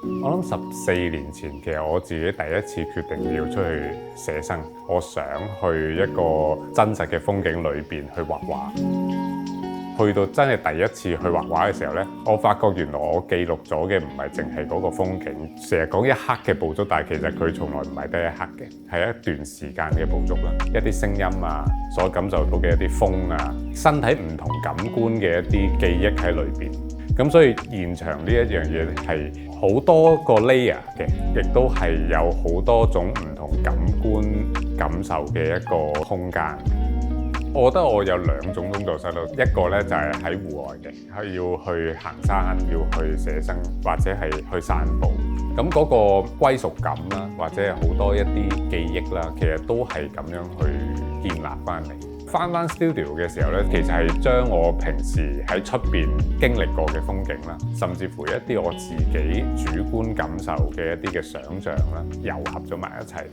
我諗14年前，其實我自己第一次決定要出去寫生，我想去一個真實嘅風景裏邊去畫畫。去到真係第一次去畫畫嘅時候呢，我發覺原來我記錄咗嘅唔係淨係嗰個風景，成日講一刻嘅捕捉，但係其實佢從來唔係得一刻嘅，係一段時間嘅捕捉啦。一啲聲音啊，所感受到嘅一啲風啊，身體唔同感官嘅一啲記憶喺裏邊。咁所以現場呢一樣嘢係好多個 layer 嘅，亦都係有好多種唔同感官感受嘅一個空間。我覺得我有2種工作室咯，一個咧就係喺戶外嘅，係要去行山，要去寫生，或者係去散步。咁嗰個歸屬感啦，或者係好多一啲記憶啦，其實都係咁樣去建立翻嚟。翻 studio 嘅時候咧，其實係將我平時喺出邊經歷過嘅風景啦，甚至乎一啲我自己主觀感受嘅一啲嘅想像啦，糅合咗埋一齊。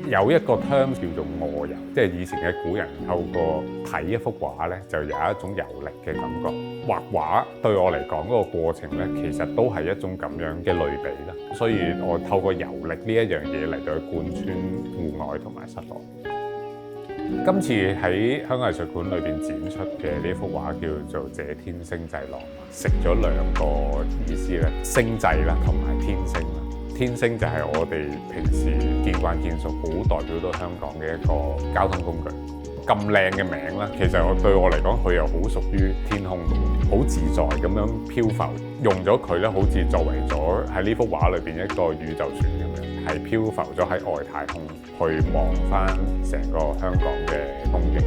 有一個 term 叫做臥遊，即係以前嘅古人透過睇一幅畫咧，就有一種遊歷嘅感覺。畫畫對我嚟講嗰個過程咧，其實都係一種咁樣嘅類比啦。所以我透過遊歷呢一樣嘢嚟到去貫穿戶外同埋室內。今次喺香港藝術館裏邊展出嘅呢幅畫叫做《這天星際浪漫》，食咗2個意思咧，星際啦同埋天星啦。天星就係我哋平時見慣見熟，好代表到香港嘅一個交通工具。咁靚嘅名啦，其實對我嚟講，佢又好屬於天空，好自在咁樣漂浮。用咗佢咧，好似作為咗喺呢幅畫裏邊一個宇宙船咁樣，係漂浮咗喺外太空，去望翻成個香港嘅風景。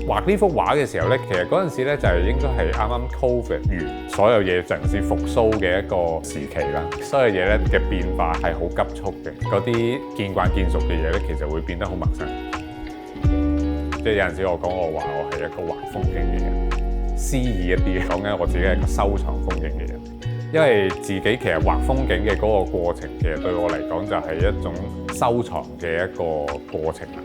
畫呢幅畫嘅時候咧，其實嗰陣時咧就係應該係啱啱 Covid 完，所有嘢嘗試復甦嘅一個時期啦。所有嘢咧嘅變化係好急速嘅，嗰啲見慣見熟嘅嘢咧，其實會變得好陌生。即係有陣時我話我係一個畫風景嘅人，詩意一啲講緊我自己係一個收藏風景嘅人，因為自己其實畫風景嘅嗰個過程，其實對我嚟講就係一種收藏嘅一個過程啦。